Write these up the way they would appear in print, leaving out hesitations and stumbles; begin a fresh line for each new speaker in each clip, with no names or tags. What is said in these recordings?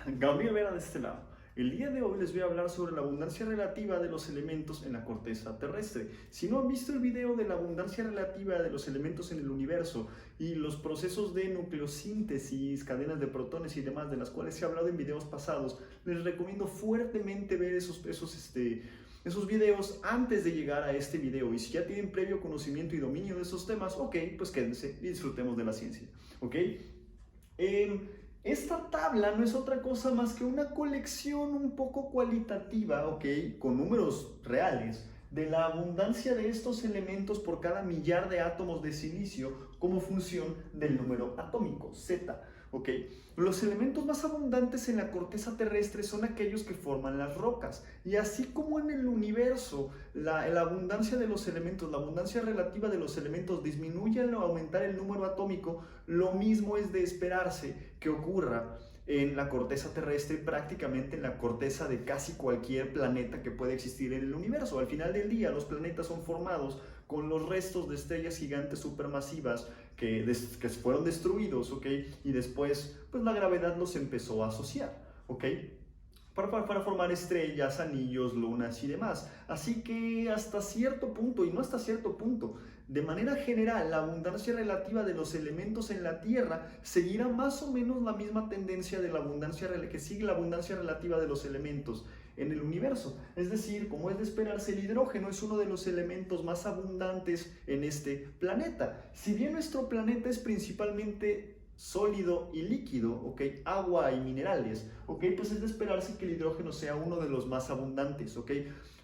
Gabriel Vera de este lado. El día de hoy les voy a hablar sobre la abundancia relativa de los elementos en la corteza terrestre. Si no han visto el video de la abundancia relativa de los elementos en el universo y los procesos de nucleosíntesis, cadenas de protones y demás, de las cuales se ha hablado en videos pasados, les recomiendo fuertemente ver esos videos antes de llegar a este video. Y si ya tienen previo conocimiento y dominio de esos temas, ok, pues quédense y disfrutemos de la ciencia. ¿Ok? Esta tabla no es otra cosa más que una colección un poco cualitativa, ¿ok? Con números reales, de la abundancia de estos elementos por cada millar de átomos de silicio como función del número atómico, Z, ¿ok? Los elementos más abundantes en la corteza terrestre son aquellos que forman las rocas, y así como en el universo la abundancia de los elementos, la abundancia relativa de los elementos disminuye al aumentar el número atómico, lo mismo es de esperarse que ocurra en la corteza terrestre, prácticamente en la corteza de casi cualquier planeta que pueda existir en el universo. Al final del día, los planetas son formados con los restos de estrellas gigantes supermasivas que fueron destruidos, ¿ok? Y después, pues la gravedad los empezó a asociar, ¿ok? Para formar estrellas, anillos, lunas y demás. Así que hasta cierto punto, y no hasta cierto punto, de manera general, la abundancia relativa de los elementos en la Tierra seguirá más o menos la misma tendencia de la abundancia que sigue la abundancia relativa de los elementos en el universo. Es decir, como es de esperarse, el hidrógeno es uno de los elementos más abundantes en este planeta. Si bien nuestro planeta es principalmente sólido y líquido, ¿ok? Agua y minerales, ¿ok? Pues es de esperarse que el hidrógeno sea uno de los más abundantes, ¿ok?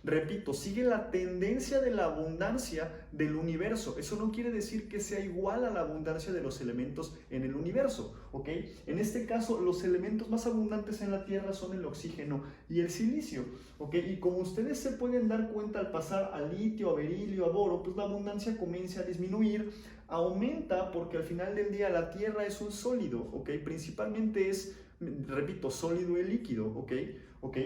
Repito, sigue la tendencia de la abundancia del universo. Eso no quiere decir que sea igual a la abundancia de los elementos en el universo, ¿ok? En este caso, los elementos más abundantes en la Tierra son el oxígeno y el silicio, ¿ok? Y como ustedes se pueden dar cuenta al pasar a litio, a berilio, a boro, pues la abundancia comienza a disminuir, aumenta porque al final del día la Tierra es un sólido, ¿ok? Principalmente es, repito, sólido y líquido, ¿ok? ¿Ok?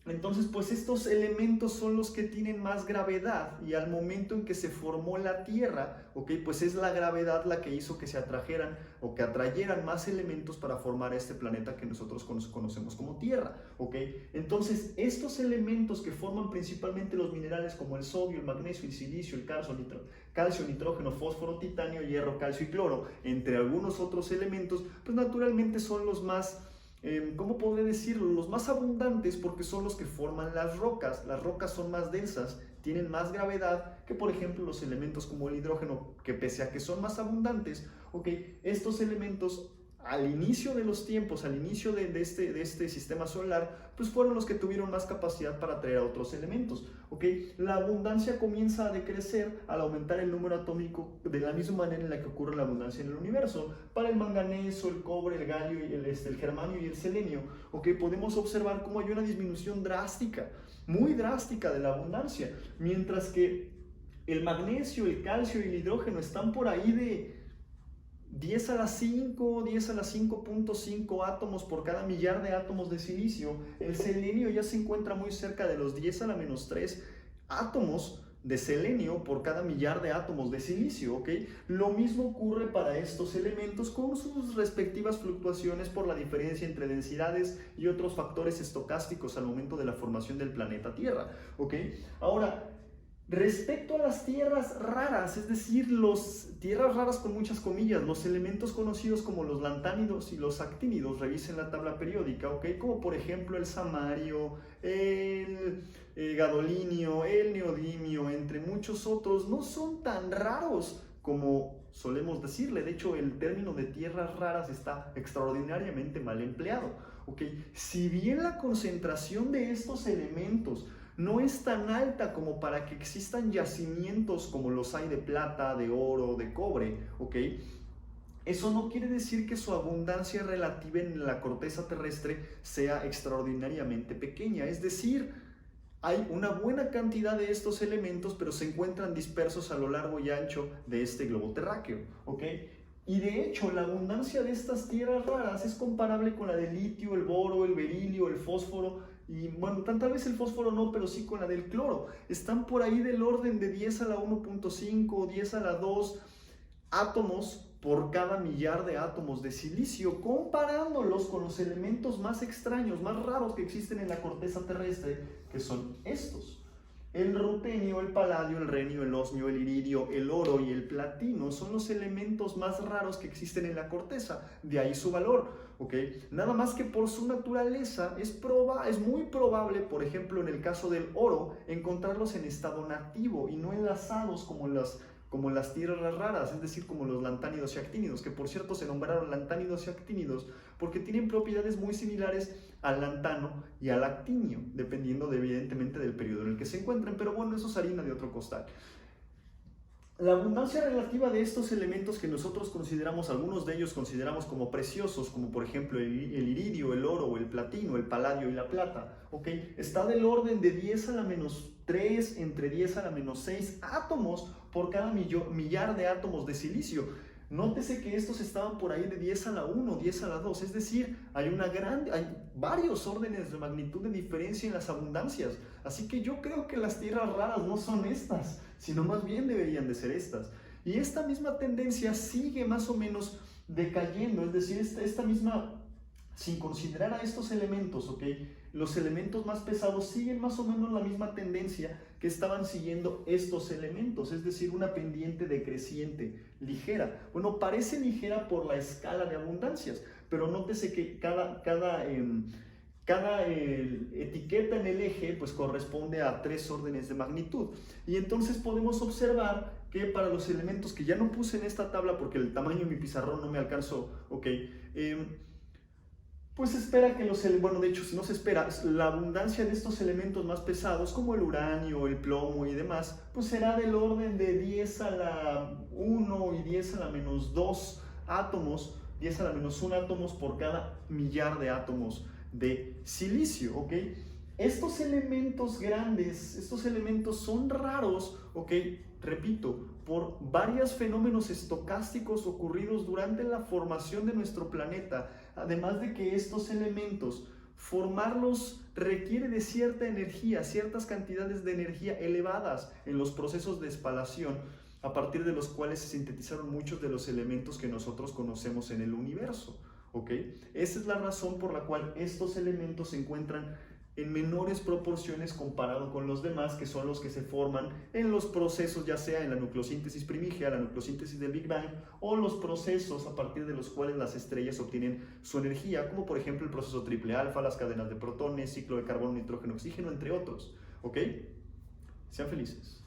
Entonces, pues estos elementos son los que tienen más gravedad, y al momento en que se formó la Tierra, ¿ok? Pues es la gravedad la que hizo que se atrajeran o que atrayeran más elementos para formar este planeta que nosotros conocemos como Tierra, ¿ok? Entonces, estos elementos que forman principalmente los minerales como el sodio, el magnesio, el silicio, el calcio, nitrógeno, fósforo, titanio, hierro, calcio y cloro, entre algunos otros elementos, pues naturalmente son los más ¿cómo podría decirlo? Los más abundantes, porque son los que forman las rocas. Las rocas son más densas, tienen más gravedad que, por ejemplo, los elementos como el hidrógeno, que pese a que son más abundantes, ¿ok? Estos elementos al inicio de los tiempos, al inicio de este sistema solar, pues fueron los que tuvieron más capacidad para atraer a otros elementos, ¿ok? La abundancia comienza a decrecer al aumentar el número atómico, de la misma manera en la que ocurre la abundancia en el universo. Para el manganeso, el cobre, el galio, el germanio y el selenio, ¿ok? Podemos observar cómo hay una disminución drástica, muy drástica de la abundancia, mientras que el magnesio, el calcio y el hidrógeno están por ahí de 10 a la 5, 10 a la 5.5 átomos por cada millar de átomos de silicio. El selenio ya se encuentra muy cerca de los 10 a la menos 3 átomos de selenio por cada millar de átomos de silicio, ¿ok? Lo mismo ocurre para estos elementos con sus respectivas fluctuaciones por la diferencia entre densidades y otros factores estocásticos al momento de la formación del planeta Tierra, ¿ok? Ahora, respecto a las tierras raras, es decir, tierras raras con muchas comillas, los elementos conocidos como los lantánidos y los actínidos, revisen la tabla periódica, ¿ok? Como por ejemplo el samario, el gadolinio, el neodimio, entre muchos otros, no son tan raros como solemos decirle. De hecho, el término de tierras raras está extraordinariamente mal empleado, ¿ok? Si bien la concentración de estos elementos no es tan alta como para que existan yacimientos como los hay de plata, de oro, de cobre, ¿ok? Eso no quiere decir que su abundancia relativa en la corteza terrestre sea extraordinariamente pequeña. Es decir, hay una buena cantidad de estos elementos, pero se encuentran dispersos a lo largo y ancho de este globo terráqueo, ¿ok? Y de hecho, la abundancia de estas tierras raras es comparable con la del litio, el boro, el berilio, el fósforo, y bueno, tal vez el fósforo no, pero sí con la del cloro. Están por ahí del orden de 10 a la 1.5 o 10 a la 2 átomos por cada millar de átomos de silicio, comparándolos con los elementos más extraños, más raros que existen en la corteza terrestre, que son estos. El rutenio, el paladio, el renio, el osmio, el iridio, el oro y el platino son los elementos más raros que existen en la corteza, de ahí su valor, ¿ok? Nada más que por su naturaleza es muy probable, por ejemplo, en el caso del oro, encontrarlos en estado nativo y no enlazados como las tierras raras, es decir, como los lantánidos y actínidos, que por cierto se nombraron lantánidos y actínidos porque tienen propiedades muy similares al lantano y al actinio, dependiendo evidentemente del periodo en el que se encuentren, pero bueno, eso es harina de otro costal. La abundancia relativa de estos elementos que nosotros consideramos, algunos de ellos consideramos como preciosos, como por ejemplo el iridio, el oro, el platino, el paladio y la plata, ¿ok? Está del orden de 10 a la menos 3, entre 10 a la menos 6 átomos por cada millar de átomos de silicio. Nótese que estos estaban por ahí de 10 a la 1, 10 a la 2, es decir, hay varios órdenes de magnitud de diferencia en las abundancias. Así que yo creo que las tierras raras no son estas, sino más bien deberían de ser estas. Y esta misma tendencia sigue más o menos decayendo, es decir, esta misma, sin considerar a estos elementos, ¿ok? Los elementos más pesados siguen más o menos la misma tendencia que estaban siguiendo estos elementos, es decir, una pendiente decreciente, ligera. Bueno, parece ligera por la escala de abundancias, pero nótese que cada etiqueta en el eje pues corresponde a 3 órdenes de magnitud. Y entonces podemos observar que para los elementos que ya no puse en esta tabla porque el tamaño de mi pizarrón no me alcanzó, ¿ok? Pues se espera que bueno, de hecho, si no se espera, la abundancia de estos elementos más pesados, como el uranio, el plomo y demás, pues será del orden de 10 a la 1 y 10 a la menos 2 átomos, 10 a la menos 1 átomos por cada millar de átomos de silicio, ¿ok? Estos elementos grandes, estos elementos son raros, ¿ok? Repito, por varios fenómenos estocásticos ocurridos durante la formación de nuestro planeta, además de que estos elementos, formarlos requiere de cierta energía, ciertas cantidades de energía elevadas en los procesos de espalación, a partir de los cuales se sintetizaron muchos de los elementos que nosotros conocemos en el universo, ¿ok? Esa es la razón por la cual estos elementos se encuentran en menores proporciones comparado con los demás, que son los que se forman en los procesos, ya sea en la nucleosíntesis primigia, la nucleosíntesis del Big Bang, o los procesos a partir de los cuales las estrellas obtienen su energía, como por ejemplo el proceso triple alfa, las cadenas de protones, ciclo de carbono, nitrógeno, oxígeno, entre otros. ¿Ok? Sean felices.